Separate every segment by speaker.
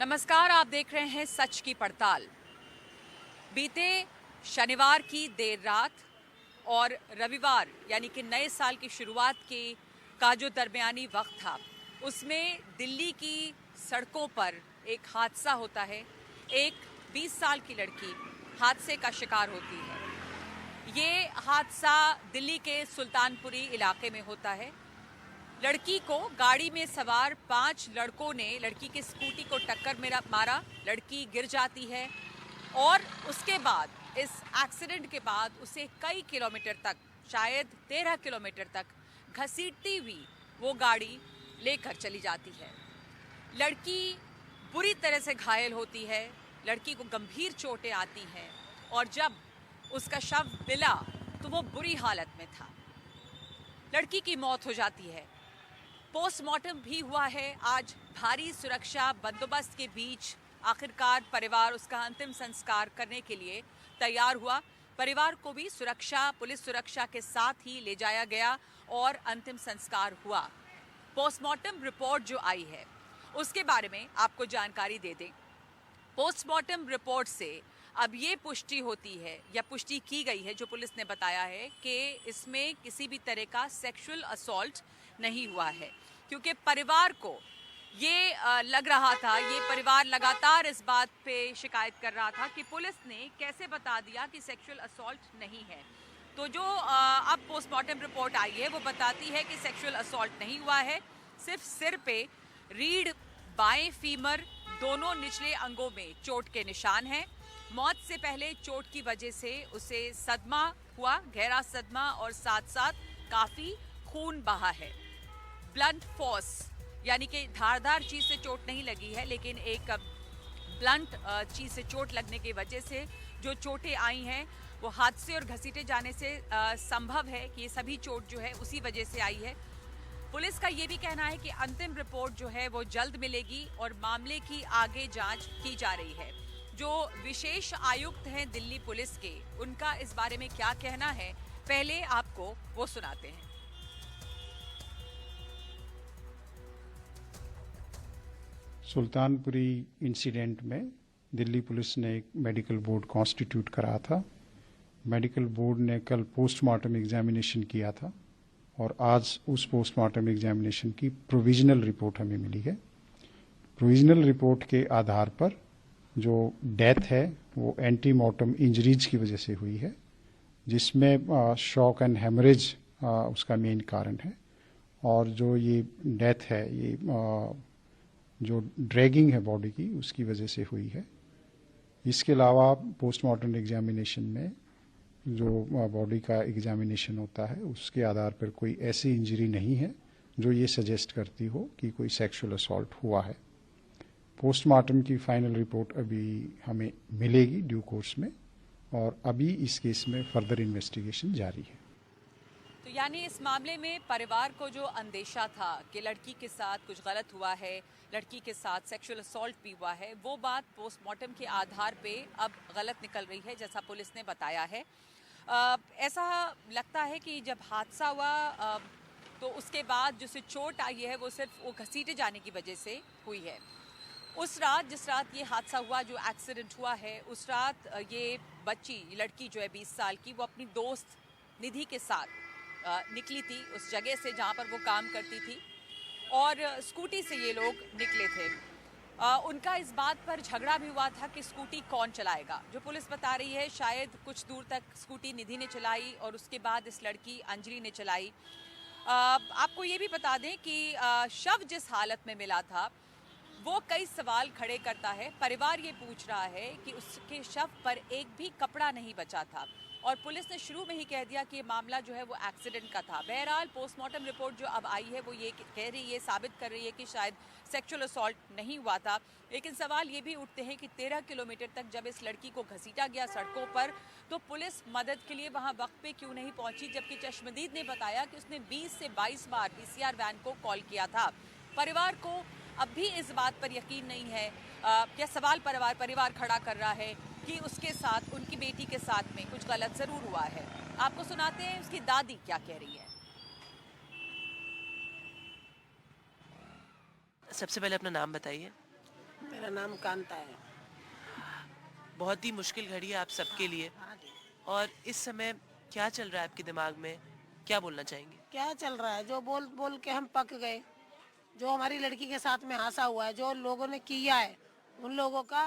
Speaker 1: नमस्कार, आप देख रहे हैं सच की पड़ताल। बीते शनिवार की देर रात और रविवार यानी कि नए साल की शुरुआत का जो दरमियानी वक्त था, उसमें दिल्ली की सड़कों पर एक हादसा होता है। एक 20 साल की लड़की हादसे का शिकार होती है। ये हादसा दिल्ली के सुल्तानपुरी इलाके में होता है। लड़की को गाड़ी में सवार 5 लड़कों ने लड़की की स्कूटी को टक्कर मारा। लड़की गिर जाती है और उसके बाद इस एक्सीडेंट के बाद उसे कई किलोमीटर तक, शायद 13 किलोमीटर तक घसीटती हुई वो गाड़ी लेकर चली जाती है। लड़की बुरी तरह से घायल होती है। लड़की को गंभीर चोटें आती हैं और जब उसका शव मिला तो वो बुरी हालत में था। लड़की की मौत हो जाती है। पोस्टमार्टम भी हुआ है। आज भारी सुरक्षा बंदोबस्त के बीच आखिरकार परिवार उसका अंतिम संस्कार करने के लिए तैयार हुआ। परिवार को भी पुलिस सुरक्षा के साथ ही ले जाया गया और अंतिम संस्कार हुआ। पोस्टमार्टम रिपोर्ट जो आई है उसके बारे में आपको जानकारी दे दें। पोस्टमार्टम रिपोर्ट से अब ये पुष्टि होती है या पुष्टि की गई है, जो पुलिस ने बताया है कि इसमें किसी भी तरह का सेक्सुअल असॉल्ट नहीं हुआ है, क्योंकि परिवार को ये लग रहा था, ये परिवार लगातार इस बात पे शिकायत कर रहा था कि पुलिस ने कैसे बता दिया कि सेक्सुअल असॉल्ट नहीं है। तो जो अब पोस्टमार्टम रिपोर्ट आई है वो बताती है कि सेक्सुअल असॉल्ट नहीं हुआ है। सिर्फ सिर पे रीढ़, बाएं फीमर, दोनों निचले अंगों में चोट के निशान हैं। मौत से पहले चोट की वजह से उसे सदमा हुआ, गहरा सदमा, और साथ साथ काफ़ी खून बहा है। ब्लंट फोर्स यानी कि धारदार चीज़ से चोट नहीं लगी है, लेकिन एक ब्लंट चीज़ से चोट लगने की वजह से जो चोटें आई हैं वो हादसे और घसीटे जाने से संभव है कि ये सभी चोट जो है उसी वजह से आई है। पुलिस का ये भी कहना है कि अंतिम रिपोर्ट जो है वो जल्द मिलेगी और मामले की आगे जांच की जा रही है। जो विशेष आयुक्त हैं दिल्ली पुलिस के, उनका इस बारे में क्या कहना है, पहले आपको वो सुनाते हैं।
Speaker 2: सुल्तानपुरी इंसिडेंट में दिल्ली पुलिस ने एक मेडिकल बोर्ड कॉन्स्टिट्यूट करा था। मेडिकल बोर्ड ने कल पोस्टमार्टम एग्जामिनेशन किया था और आज उस पोस्टमार्टम एग्जामिनेशन की प्रोविजनल रिपोर्ट हमें मिली है। प्रोविजनल रिपोर्ट के आधार पर जो डेथ है वो एंटीमॉर्टम इंजरीज की वजह से हुई है, जिसमें शॉक एंड हेमरेज उसका मेन कारण है। और जो ये डेथ है, ये जो ड्रैगिंग है बॉडी की, उसकी वजह से हुई है। इसके अलावा पोस्टमार्टम एग्जामिनेशन में जो बॉडी का एग्जामिनेशन होता है उसके आधार पर कोई ऐसी इंजरी नहीं है जो ये सजेस्ट करती हो कि कोई सेक्सुअल असॉल्ट हुआ है। पोस्टमार्टम की फाइनल रिपोर्ट अभी हमें मिलेगी ड्यू कोर्स में, और अभी इस केस में फर्दर इन्वेस्टिगेशन जारी है।
Speaker 1: तो यानी इस मामले में परिवार को जो अंदेशा था कि लड़की के साथ कुछ गलत हुआ है, लड़की के साथ सेक्सुअल असॉल्ट भी हुआ है, वो बात पोस्टमार्टम के आधार पे अब गलत निकल रही है, जैसा पुलिस ने बताया है। ऐसा लगता है कि जब हादसा हुआ तो उसके बाद जो से चोट आई है वो सिर्फ वो घसीटे जाने की वजह से हुई है। उस रात, जिस रात ये हादसा हुआ, जो एक्सीडेंट हुआ है, उस रात ये बच्ची, लड़की जो है 20 साल की, वो अपनी दोस्त निधि के साथ निकली थी उस जगह से जहाँ पर वो काम करती थी, और स्कूटी से ये लोग निकले थे। उनका इस बात पर झगड़ा भी हुआ था कि स्कूटी कौन चलाएगा। जो पुलिस बता रही है शायद कुछ दूर तक स्कूटी निधि ने चलाई और उसके बाद इस लड़की अंजलि ने चलाई। आपको ये भी बता दें कि शव जिस हालत में मिला था वो कई सवाल खड़े करता है। परिवार ये पूछ रहा है कि उसके शव पर एक भी कपड़ा नहीं बचा था, और पुलिस ने शुरू में ही कह दिया कि ये मामला जो है वो एक्सीडेंट का था। बहरहाल पोस्टमार्टम रिपोर्ट जो अब आई है वो ये कह रही है, साबित कर रही है कि शायद सेक्सुअल असॉल्ट नहीं हुआ था। लेकिन सवाल ये भी उठते हैं कि 13 किलोमीटर तक जब इस लड़की को घसीटा गया सड़कों पर, तो पुलिस मदद के लिए वहाँ वक्त पे क्यों नहीं पहुंची, जबकि चश्मदीद ने बताया कि उसने 20 से 22 बार PCR वैन को कॉल किया था। परिवार को अब भी इस बात पर यकीन नहीं है, या सवाल परिवार खड़ा कर रहा है कि उसके साथ, उनकी बेटी के साथ में कुछ गलत ज़रूर हुआ है। आपको सुनाते हैं उसकी दादी क्या कह रही है।
Speaker 3: सबसे पहले अपना नाम बताइए। मेरा नाम कांता है।
Speaker 4: बहुत ही मुश्किल घड़ी है आप सबके लिए,
Speaker 3: हाँ जी।
Speaker 4: और इस समय क्या चल रहा है आपके दिमाग में, क्या बोलना चाहेंगे?
Speaker 3: क्या चल रहा है, जो बोल बोल के हम पक गए, जो हमारी लड़की के साथ में हादसा हुआ है, जो लोगों ने किया है, उन लोगों का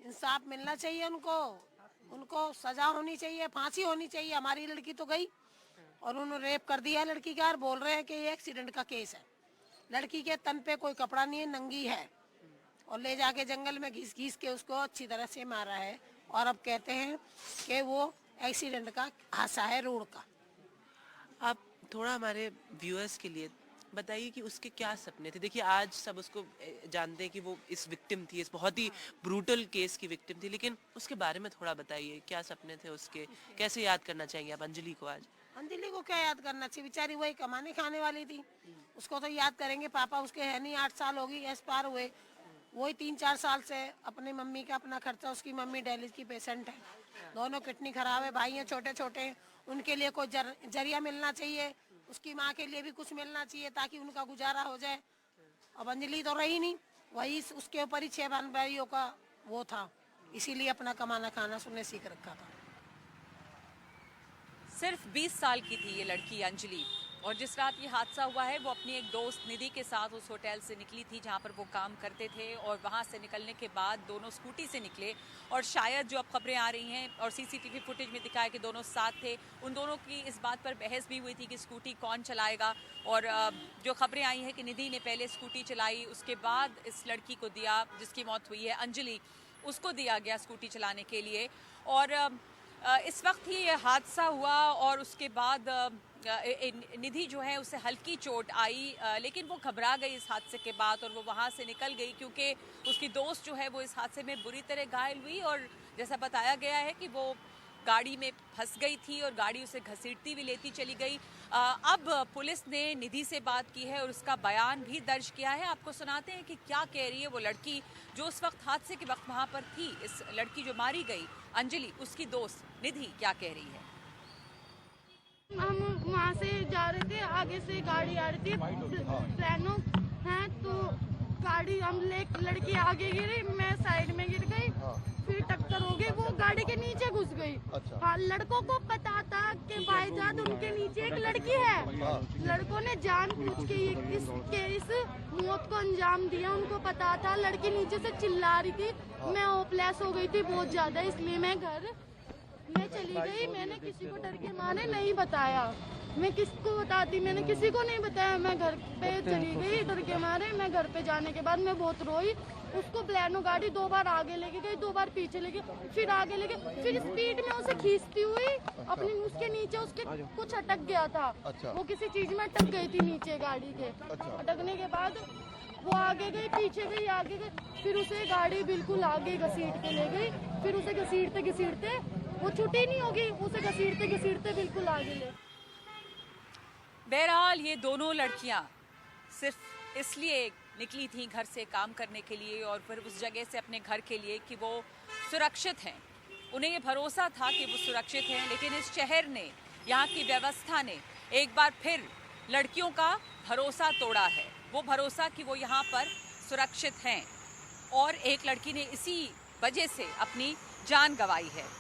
Speaker 3: इंसाफ मिलना चाहिए। उनको उनको सजा होनी चाहिए, फांसी होनी चाहिए। हमारी लड़की तो गई और उन्होंने रेप कर दिया लड़की का, और बोल रहे हैं कि ये एक्सीडेंट का केस है। लड़की के तन पे कोई कपड़ा नहीं है, नंगी है, और ले जाके जंगल में घिस घिस के उसको अच्छी तरह से मारा है, और अब कहते हैं कि वो एक्सीडेंट का हादसा है, रोड का।
Speaker 4: आप थोड़ा हमारे व्यूअर्स के लिए बताइए कि उसके क्या सपने थे। देखिए आज सब उसको जानते हैं कि वो इस विक्टिम थी, इस बहुत ही ब्रूटल केस की विक्टिम थी, लेकिन उसके बारे में थोड़ा बताइए, क्या सपने थे उसके, कैसे याद करना चाहिए आप अंजलि को आज?
Speaker 3: अंजलि को क्या याद करना चाहिए, बेचारी वही कमाने खाने वाली थी। उसको तो याद करेंगे, पापा उसके है नहीं, 8 साल होगी एक्सपायर हुए। वही 3-4 साल से अपनी मम्मी का अपना खर्चा, उसकी मम्मी डायलिसिस की पेशेंट है, दोनों किडनी खराब है, भाई हैं छोटे छोटे, उनके लिए कोई जरिया मिलना चाहिए। उसकी माँ के लिए भी कुछ मिलना चाहिए ताकि उनका गुजारा हो जाए। अब अंजलि तो रही नहीं, वही उसके ऊपर ही 6 बहन भाइयों का वो था, इसीलिए अपना कमाना खाना सुनने सीख रखा था।
Speaker 1: सिर्फ 20 साल की थी ये लड़की अंजलि, और जिस रात ये हादसा हुआ है वो अपनी एक दोस्त निधि के साथ उस होटल से निकली थी जहां पर वो काम करते थे, और वहां से निकलने के बाद दोनों स्कूटी से निकले, और शायद जो अब खबरें आ रही हैं और सीसीटीवी फुटेज में दिखाया कि दोनों साथ थे, उन दोनों की इस बात पर बहस भी हुई थी कि स्कूटी कौन चलाएगा। और जो खबरें आई हैं कि निधि ने पहले स्कूटी चलाई, उसके बाद इस लड़की को दिया जिसकी मौत हुई है अंजलि, उसको दिया गया स्कूटी चलाने के लिए। और इस वक्त ही ये हादसा हुआ, और उसके बाद निधि जो है उसे हल्की चोट आई, लेकिन वो घबरा गई इस हादसे के बाद और वो वहाँ से निकल गई, क्योंकि उसकी दोस्त जो है वो इस हादसे में बुरी तरह घायल हुई, और जैसा बताया गया है कि वो गाड़ी में फंस गई थी और गाड़ी उसे घसीटती भी लेती चली गई। अब पुलिस ने निधि से बात की है और उसका बयान भी दर्ज किया है। आपको सुनाते हैं कि क्या कह रही है वो लड़की जो उस वक्त हादसे के वक्त वहाँ पर थी। इस लड़की जो मारी गई अंजलि, उसकी दोस्त निधि क्या कह रही है।
Speaker 5: हम वहाँ से जा रहे थे, आगे से गाड़ी आ रही थी, प्लानो है तो गाड़ी हम लड़की आगे गिरी, मैं साइड में गिर गई, फिर टक्कर हो गई, वो गाड़ी के नीचे घुस गई। हाँ, लड़कों को पता था कि भाईजान उनके नीचे एक लड़की है, लड़कों ने जानबूझ के इस मौत को अंजाम दिया। उनको पता था, लड़की नीचे से चिल्ला रही थी, मैं होपलेस हो गई थी बहुत ज्यादा, इसलिए मैं घर में चली गई। मैंने किसी को डर के मारे नहीं बताया, मैं किसको बताती, मैंने किसी को नहीं बताया। मैं घर पे चली गई डर के मारे। मैं घर पे जाने के बाद मैं बहुत रोई। उसको प्लानो गाड़ी 2 बार आगे लेके गई, 2 बार पीछे लेके, फिर आगे लेके, फिर स्पीड में उसे खींचती हुई अपनी, उसके नीचे उसके कुछ अटक गया था। वो किसी चीज में अटक गई थी नीचे गाड़ी के। अटकने के बाद वो आगे गई, पीछे गई, आगे गई, फिर उसे गाड़ी बिल्कुल आगे घसीट के ले गई। फिर उसे घसीटते घसीटते वो छुट्टी नहीं होगी, उसे घसीटते घसीटते बिल्कुल आगे ले।
Speaker 1: बहरहाल ये दोनों लड़कियां सिर्फ इसलिए निकली थीं घर से काम करने के लिए और फिर उस जगह से अपने घर के लिए कि वो सुरक्षित हैं। उन्हें ये भरोसा था कि वो सुरक्षित हैं, लेकिन इस शहर ने, यहाँ की व्यवस्था ने एक बार फिर लड़कियों का भरोसा तोड़ा है। वो भरोसा कि वो यहाँ पर सुरक्षित हैं, और एक लड़की ने इसी वजह से अपनी जान गंवाई है।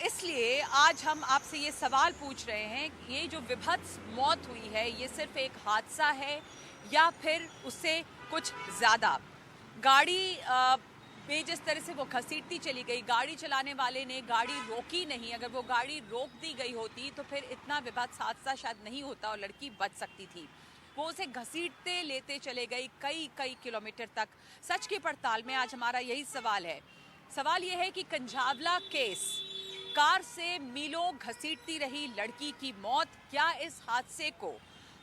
Speaker 1: इसलिए आज हम आपसे ये सवाल पूछ रहे हैं, ये जो विभत्स मौत हुई है ये सिर्फ एक हादसा है या फिर उससे कुछ ज़्यादा? गाड़ी पे जिस तरह से वो घसीटती चली गई, गाड़ी चलाने वाले ने गाड़ी रोकी नहीं। अगर वो गाड़ी रोक दी गई होती तो फिर इतना विभत्स हादसा शायद नहीं होता और लड़की बच सकती थी। वो उसे घसीटते लेते चले गई कई किलोमीटर तक। सच की पड़ताल में आज हमारा यही सवाल है। सवाल ये है कि कंझावला केस, कार से मीलों घसीटती रही लड़की की मौत, क्या इस हादसे को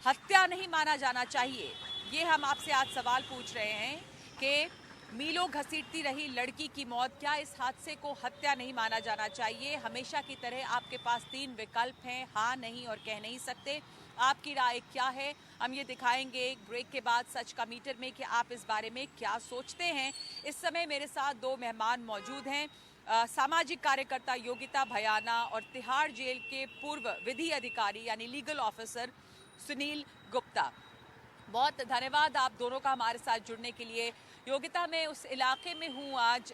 Speaker 1: हत्या नहीं माना जाना चाहिए? ये हम आपसे आज सवाल पूछ रहे हैं कि मीलों घसीटती रही लड़की की मौत, क्या इस हादसे को हत्या नहीं माना जाना चाहिए? हमेशा की तरह आपके पास 3 विकल्प हैं, हाँ, नहीं और कह नहीं सकते। आपकी राय क्या है? हम ये दिखाएंगे एक ब्रेक के बाद सच का मीटर में कि आप इस बारे में क्या सोचते हैं। इस समय मेरे साथ 2 मेहमान मौजूद हैं, सामाजिक कार्यकर्ता योगिता भयाना और तिहाड़ जेल के पूर्व विधि अधिकारी यानी लीगल ऑफिसर सुनील गुप्ता। बहुत धन्यवाद आप दोनों का हमारे साथ जुड़ने के लिए। योगिता, मैं उस इलाके में हूँ आज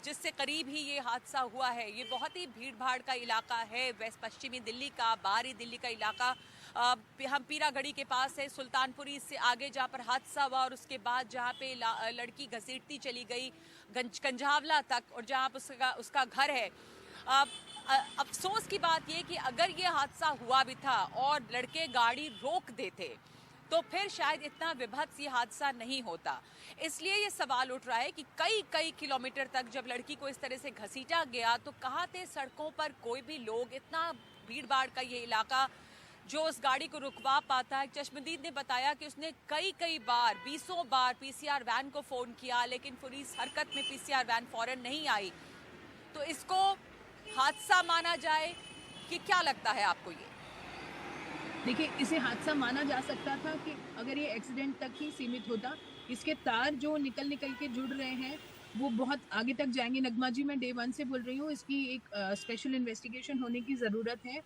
Speaker 1: जिससे करीब ही ये हादसा हुआ है। ये बहुत ही भीड़ भाड़ का इलाका है, वेस्ट पश्चिमी दिल्ली का, बाहरी दिल्ली का इलाका। हम पीरागढ़ी के पास है, सुल्तानपुरी से आगे जहाँ पर हादसा हुआ और उसके बाद जहाँ पे लड़की घसीटती चली गई कंझावला तक, और जहाँ पर उसका घर है। अफसोस की बात ये कि अगर ये हादसा हुआ भी था और लड़के गाड़ी रोक देते तो फिर शायद इतना विभत्स ये हादसा नहीं होता। इसलिए ये सवाल उठ रहा है कि कई किलोमीटर तक जब लड़की को इस तरह से घसीटा गया तो कहाँ थे सड़कों पर कोई भी लोग? इतना भीड़ भाड़ का ये इलाका जो उस गाड़ी को रुकवा पाता है। चश्मदीद ने बताया कि उसने कई बार, 20 बार पीसीआर वैन को फ़ोन किया, लेकिन पुलिस हरकत में पीसीआर वैन फौरन नहीं आई। तो इसको हादसा माना जाए कि क्या लगता है आपको? ये
Speaker 6: देखिए, इसे हादसा माना जा सकता था कि अगर ये एक्सीडेंट तक ही सीमित होता। इसके तार जो निकल के जुड़ रहे हैं वो बहुत आगे तक जाएंगे। नगमा जी, मैं डे 1 से बोल रही हूँ, इसकी एक स्पेशल इन्वेस्टिगेशन होने की ज़रूरत है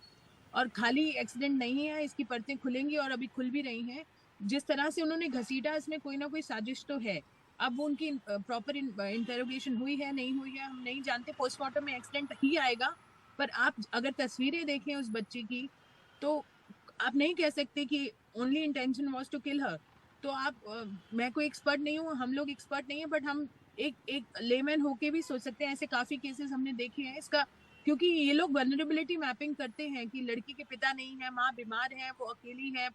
Speaker 6: और खाली एक्सीडेंट नहीं है, इसकी परतें खुलेंगी और अभी खुल भी रही हैं। जिस तरह से उन्होंने घसीटा, इसमें कोई ना कोई साजिश तो है। अब वो उनकी प्रॉपर इंटरोगेशन हुई है नहीं हुई है हम नहीं जानते, पोस्टमार्टम में एक्सीडेंट ही आएगा। पर आप अगर तस्वीरें देखें उस बच्चे की तो आप नहीं कह सकते कि only intention was to kill her. तो आप मैं कोई एक्सपर्ट नहीं हूँ, हम लोग एक्सपर्ट नहीं है, बट हम एक लेमैन होके भी सोच सकते हैं। ऐसे काफ़ी केसेस हमने देखे हैं इसका, क्योंकि ये लोग वल्नरेबिलिटी मैपिंग करते हैं कि लड़की के पिता नहीं है, माँ बीमार है, वो अकेली है,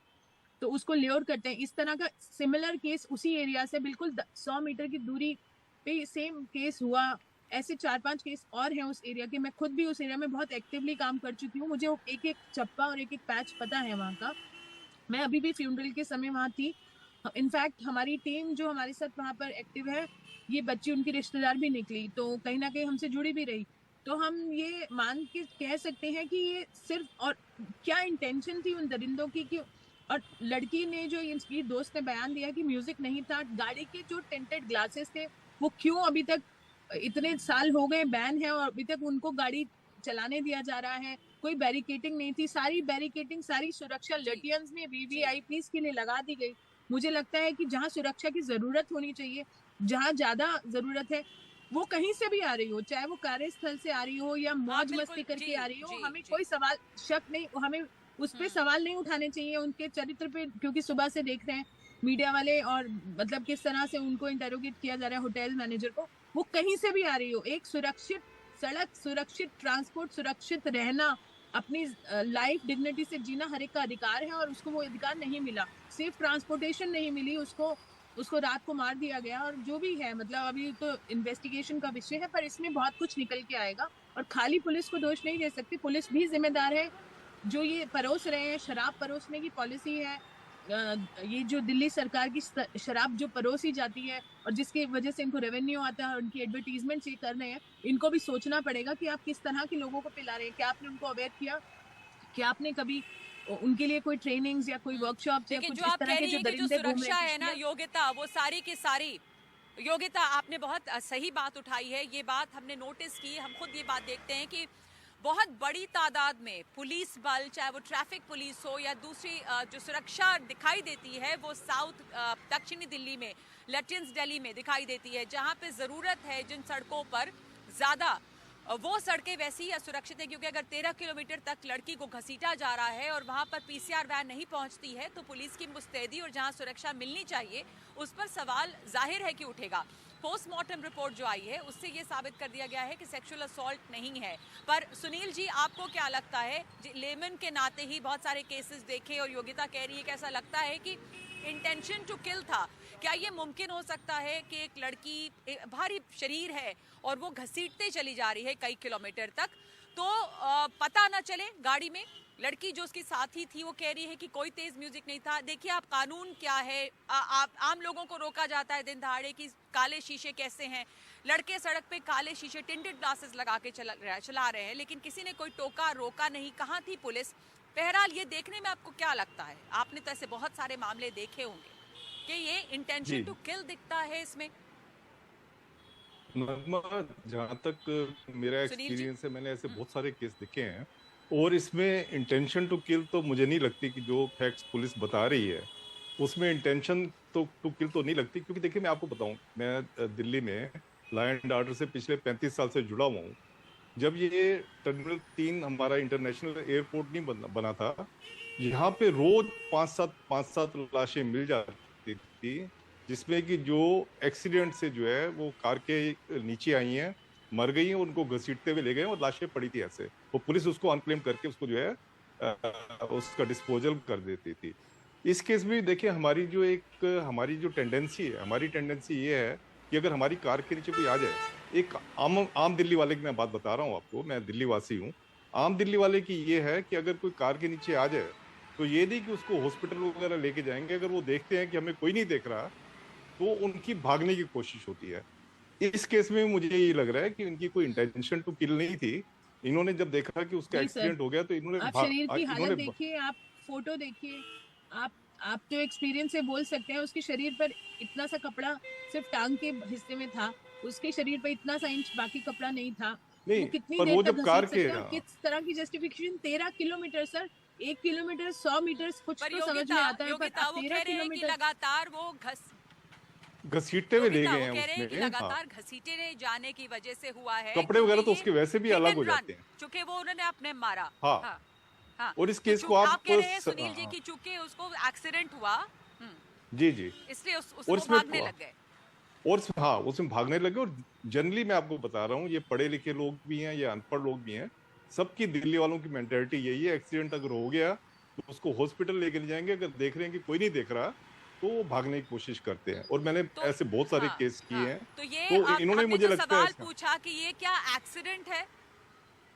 Speaker 6: तो उसको ल्योर करते हैं। इस तरह का सिमिलर केस उसी एरिया से बिल्कुल 100 मीटर की दूरी पे सेम केस हुआ। ऐसे 4-5 केस और हैं उस एरिया के। मैं खुद भी उस एरिया में बहुत एक्टिवली काम कर चुकी हूँ, मुझे एक चप्पा और एक पैच पता है वहाँ का। मैं अभी भी फ्यूनरल के समय वहाँ थी। इनफैक्ट हमारी टीम जो हमारे साथ वहाँ पर एक्टिव है, ये बच्ची उनकी रिश्तेदार भी निकली, तो कहीं ना कहीं हमसे जुड़ी भी रही। तो हम ये मान के कह सकते हैं कि ये सिर्फ, और क्या इंटेंशन थी उन दरिंदों की कि, और लड़की ने जो इसकी दोस्त ने बयान दिया कि म्यूजिक नहीं था, गाड़ी के जो टिंटेड ग्लासेस थे वो क्यों अभी तक, इतने साल हो गए बैन है और अभी तक उनको गाड़ी चलाने दिया जा रहा है? कोई बैरिकेटिंग नहीं थी, सारी बैरिकेटिंग, सारी सुरक्षा लटियंस में वीवीआईपीस के लिए लगा दी गई। मुझे लगता है कि जहाँ सुरक्षा की जरूरत होनी चाहिए, जहाँ ज्यादा जरूरत है, वो कहीं से भी आ रही हो, चाहे वो कार्यस्थल से आ रही हो या मौज मस्ती करके आ रही हो, हमें कोई सवाल शक नहीं, हमें उस पर सवाल नहीं उठाने चाहिए उनके चरित्र पे, क्योंकि सुबह से देख रहे हैं मीडिया वाले और मतलब किस तरह से उनको इंटरोगेट किया जा रहा है होटल मैनेजर को। वो कहीं से भी आ रही हो, एक सुरक्षित सड़क, सुरक्षित ट्रांसपोर्ट, सुरक्षित रहना, अपनी लाइफ डिग्निटी से जीना हर एक का अधिकार है और उसको वो अधिकार नहीं मिला। सेफ ट्रांसपोर्टेशन नहीं मिली उसको रात को मार दिया गया। और जो भी है, मतलब अभी तो इन्वेस्टिगेशन का विषय है, पर इसमें बहुत कुछ निकल के आएगा और खाली पुलिस को दोष नहीं दे सकते। पुलिस भी जिम्मेदार है, जो ये परोस रहे हैं, शराब परोसने की पॉलिसी है, ये जो दिल्ली सरकार की शराब जो परोसी जाती है और जिसकी वजह से इनको रेवेन्यू आता है और उनकी एडवर्टीजमेंट ये कर रहे हैं, इनको भी सोचना पड़ेगा कि आप किस तरह के लोगों को पिला रहे हैं। क्या आपने उनको अवेयर किया? क्या आपने कभी उनके लिए कोई ट्रेनिंग्स या कोई वर्कशॉप या कुछ इस तरह के जो दरिंदे
Speaker 1: सुरक्षा है ना योगिता, वो सारी की सारी, योगिता आपने बहुत सही बात उठाई है। ये बात हमने नोटिस की, हम खुद ये बात देखते हैं कि बहुत बड़ी तादाद में पुलिस बल, चाहे वो ट्रैफिक पुलिस हो या दूसरी जो सुरक्षा दिखाई देती है, वो साउथ दक्षिणी दिल्ली में, लटियंस दिल्ली में दिखाई देती है, जहाँ पे ज़रूरत है जिन सड़कों पर ज़्यादा, वो सड़कें वैसी ही असुरक्षित है। क्योंकि अगर 13 किलोमीटर तक लड़की को घसीटा जा रहा है और वहाँ पर पीसीआर वैन नहीं पहुँचती है, तो पुलिस की मुस्तैदी और जहाँ सुरक्षा मिलनी चाहिए उस पर सवाल जाहिर है कि उठेगा। पोस्टमार्टम रिपोर्ट जो आई है उससे ये साबित कर दिया गया है कि सेक्सुअल असॉल्ट नहीं है। पर सुनील जी, आपको क्या लगता है, लेमन के नाते ही बहुत सारे केसेस देखे और योगिता कह रही है कि ऐसा लगता है कि इंटेंशन टू किल था, क्या ये मुमकिन हो सकता है कि एक लड़की, भारी शरीर है और वो घसीटते चली जा रही है कई किलोमीटर तक, तो पता ना चले गाड़ी में? लड़की जो उसकी साथी थी वो कह रही है कि कोई तेज म्यूजिक नहीं था। देखिए आप, कानून क्या है, आप आम लोगों को रोका जाता है दिन दहाड़े कि काले शीशे कैसे हैं, लड़के सड़क पे काले शीशे टिंटेड ग्लासेस लगा के चला रहे हैं, लेकिन किसी ने कोई टोका रोका नहीं। कहाँ थी पुलिस? बहरहाल ये देखने में आपको क्या लगता है, आपने तो ऐसे बहुत सारे मामले देखे होंगे, कि ये इंटेंशन टू किल दिखता है इसमें?
Speaker 7: नगमा, जहाँ तक मेरा एक्सपीरियंस है, मैंने ऐसे बहुत सारे केस देखे हैं और इसमें इंटेंशन टू किल तो मुझे नहीं लगती कि जो फैक्ट्स पुलिस बता रही है उसमें इंटेंशन टू किल तो नहीं लगती, क्योंकि देखिए मैं आपको बताऊं, मैं दिल्ली में लॉ एंड ऑर्डर से पिछले 35 साल से जुड़ा हुआ हूँ। जब ये टर्मिनल 3 हमारा इंटरनेशनल एयरपोर्ट नहीं बना था, यहाँ पे रोज 5-7 लाशें मिल जाती थी, जिसमें कि जो एक्सीडेंट से जो है वो कार के नीचे आई हैं, मर गई हैं, उनको घसीटते हुए ले गए और लाशें पड़ी थी ऐसे। वो पुलिस उसको अनक्लेम करके उसको जो है उसका डिस्पोजल कर देती थी। इस केस में देखिए हमारी जो टेंडेंसी ये है कि अगर हमारी कार के नीचे कोई आ जाए, एक आम दिल्ली वाले की मैं बात बता रहा हूँ आपको, मैं दिल्ली वासी हूँ, आम दिल्ली वाले की ये है कि अगर कोई कार के नीचे आ जाए तो ये नहीं कि उसको हॉस्पिटल वगैरह लेके जाएंगे। अगर वो देखते हैं कि हमें कोई नहीं देख रहा तो उनकी भागने की कोशिश होती है। इस केस में मुझे ये लग रहा है कि इनकी कोई इंटेंशन टू किल नहीं थी। इन्होंने जब देखा कि उसका एक्सीडेंट हो गया तो इन्होंने
Speaker 6: आप शरीर की हालत देखिए, आप फोटो देखिए, आप जो एक्सपीरियंस से बोल सकते हैं, उसके शरीर पर इतना सा कपड़ा सिर्फ टांग के हिस्से में था, उसके शरीर पर इतना सा इंच बाकी कपड़ा नहीं था।
Speaker 7: नहीं,
Speaker 6: वो कितनी
Speaker 7: पर
Speaker 6: देर
Speaker 7: वो
Speaker 6: तक
Speaker 7: जब कार के
Speaker 6: किस तरह की justification? 13 kilometre sir, 1 kilometre 100 metre कुछ तो समझ में आता है, पर 13 किलोमीटर
Speaker 1: लगातार वो
Speaker 7: घसीटते हुए ले गए हैं
Speaker 1: कह रहे हैं कि
Speaker 7: उसमें।
Speaker 1: लगातार घसीटे जाने की वजह से हुआ है।
Speaker 7: कपड़े वगैरह तो उसके वैसे भी अलग हो जाते हैं,
Speaker 1: चूंकि वो उन्होंने अपने मारा।
Speaker 7: हाँ।
Speaker 1: हाँ।
Speaker 7: और इस केस को
Speaker 1: आप कह रहे हैं सुनील जी की चूंकि उसको एक्सीडेंट हुआ,
Speaker 7: जी
Speaker 1: इसलिए उसको भागने लग गए।
Speaker 7: और हाँ, उसमें भागने लगे। और जनरली मैं आपको बता रहा हूँ, ये पढ़े लिखे लोग भी हैं, ये अनपढ़ लोग भी हैं, सबकी दिल्ली वालों की मेंटालिटी यही है, एक्सीडेंट अगर हो गया तो उसको हॉस्पिटल लेकर जाएंगे, अगर देख रहे हैं कि कोई नहीं देख रहा तो वो भागने की कोशिश करते हैं। और मैंने ऐसे बहुत सारे केस किए हैं।
Speaker 1: तो ये
Speaker 7: तो इन्होंने मुझे लगता है
Speaker 1: सवाल पूछा कि ये क्या एक्सीडेंट है,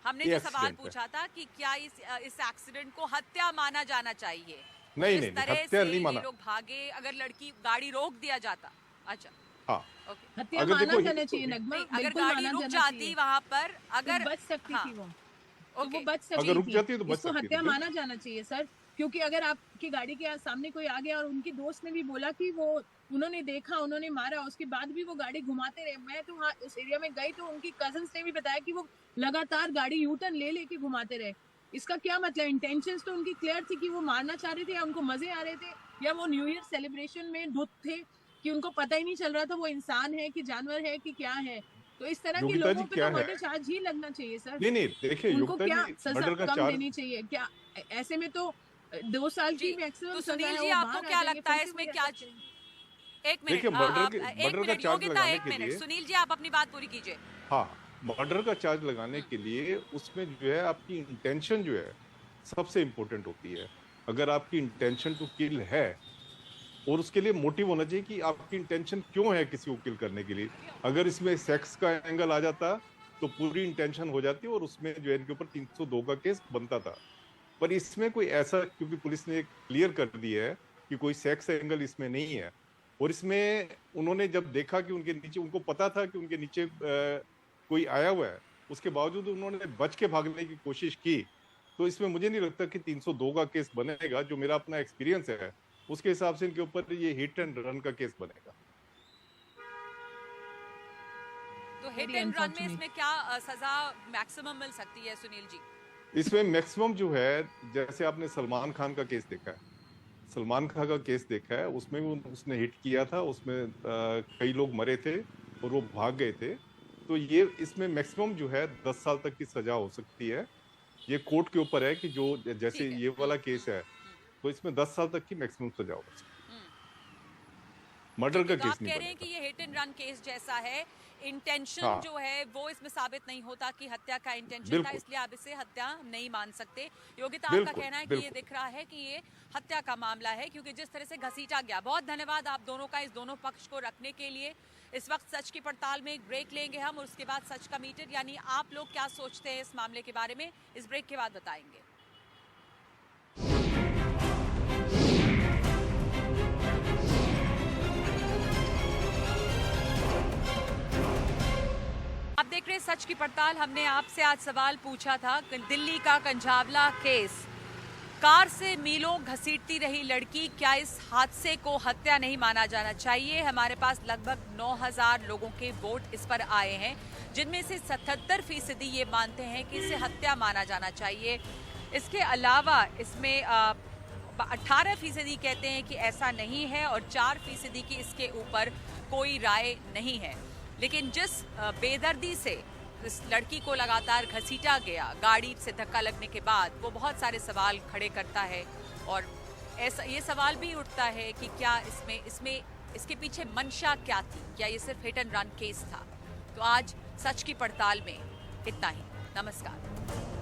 Speaker 1: हमने जो सवाल पूछा था कि क्या इस एक्सीडेंट को हत्या माना जाना चाहिए?
Speaker 7: नहीं,
Speaker 1: हत्या नहीं माना। लोग भागे, अगर लड़की गाड़ी रोक दिया जाता, अच्छा
Speaker 7: हाँ,
Speaker 6: हत्या माना जाना चाहिए नगमा।
Speaker 1: अगर गाड़ी रुक जाती वहाँ पर, अगर
Speaker 6: बच सकती थी वो, तो वो बच सकती
Speaker 7: अगर रुक जाती तो बच
Speaker 6: इसको
Speaker 7: सकती
Speaker 6: हत्या माना जाना चाहिए सर। क्योंकि अगर आपकी गाड़ी के सामने कोई आ गया और उनकी दोस्त ने भी बोला कि वो उन्होंने देखा, उन्होंने मारा, उसके बाद भी वो गाड़ी घुमाते रहे। मैं तो वहाँ उस एरिया में गई तो उनकी कजन्स ने भी बताया कि वो लगातार गाड़ी यू टर्न ले लेके घुमाते रहे। इसका क्या मतलब? इंटेंशंस तो उनकी क्लियर थी कि वो मारना चाह रहे थे, या उनको मजे आ रहे थे, या वो न्यू ईयर सेलिब्रेशन में धुत थे कि उनको पता ही नहीं चल रहा था वो इंसान है कि जानवर है कि क्या है। तो इस तरह के लोगों पे तो मर्डर चार्ज ही लगना चाहिए सर।
Speaker 7: नहीं देखिए,
Speaker 6: उनको क्या सजा कम देनी चाहिए? क्या ऐसे में तो 2 साल की मैक्सिमम
Speaker 1: तो सुनील जी आपको क्या लगता है इसमें क्या? एक मिनट, एक मिनट सुनील जी, आप अपनी बात पूरी कीजिए।
Speaker 7: हाँ, मर्डर का चार्ज लगाने के लिए उसमें जो है आपकी इंटेंशन जो है सबसे इम्पोर्टेंट होती है। अगर आपकी इंटेंशन टू किल है, और उसके लिए मोटिव होना चाहिए कि आपकी इंटेंशन क्यों है किसी को किल करने के लिए। अगर इसमें सेक्स का एंगल आ जाता तो पूरी इंटेंशन हो जाती और उसमें जो है इनके ऊपर 302 का केस बनता था। पर इसमें कोई ऐसा, क्योंकि पुलिस ने क्लियर कर दिया है कि कोई सेक्स एंगल इसमें नहीं है, और इसमें उन्होंने जब देखा कि उनके नीचे, उनको पता था कि उनके नीचे कोई आया हुआ है, उसके बावजूद उन्होंने बच के भागने की कोशिश की, तो इसमें मुझे नहीं लगता कि 302 का केस बनेगा। जो मेरा अपना एक्सपीरियंस है उसके हिसाब से इनके ऊपर ये हिट एंड रन का केस बनेगा।
Speaker 1: तो हिट एंड रन में इसमें क्या सजा मैक्सिमम मिल सकती है सुनील जी?
Speaker 7: इसमें मैक्सिमम जो है, जैसे आपने सलमान खान का केस देखा है, सलमान खान का केस देखा है, उसमें भी उसने हिट किया था, उसमें कई लोग मरे थे और वो भाग गए थे। तो ये इसमें मैक्सिमम जो है 10 साल तक की सजा हो सकती है। ये कोर्ट के ऊपर है कि जो जैसे ये वाला केस है तो इसमें 10 साल तक की मैक्सिमम सजा हो सकती है। मर्डर का केस नहीं।
Speaker 1: आप कह रहे हैं कि ये हिट एंड रन केस जैसा है, इंटेंशन जो है वो इसमें साबित नहीं होता कि हत्या का इंटेंशन था, इसलिए आप इसे हत्या नहीं मान सकते। योगिता, आपका कहना है कि ये दिख रहा है कि ये हत्या का मामला है क्योंकि जिस तरह से घसीटा गया। बहुत धन्यवाद आप दोनों का इस दोनों पक्ष को रखने के लिए। इस वक्त सच की पड़ताल में एक ब्रेक लेंगे हम, और उसके बाद सच का मीटर, यानी आप लोग क्या सोचते हैं इस मामले के बारे में, इस ब्रेक के बाद बताएंगे। आप देख रहे हैं सच की पड़ताल। हमने आपसे आज सवाल पूछा था, दिल्ली का कंझावला केस, कार से मीलों घसीटती रही लड़की, क्या इस हादसे को हत्या नहीं माना जाना चाहिए? हमारे पास लगभग 9000 लोगों के वोट इस पर आए हैं, जिनमें से 77% ये मानते हैं कि इसे हत्या माना जाना चाहिए। इसके अलावा इसमें 18% कहते हैं कि ऐसा नहीं है और 4% की इसके ऊपर कोई राय नहीं है। लेकिन जिस बेदर्दी से इस लड़की को लगातार घसीटा गया, गाड़ी से धक्का लगने के बाद, वो बहुत सारे सवाल खड़े करता है और ऐसा ये सवाल भी उठता है कि क्या इसमें इसके पीछे मंशा क्या थी, क्या ये सिर्फ हिट एंड रन केस था। तो आज सच की पड़ताल में इतना ही। नमस्कार।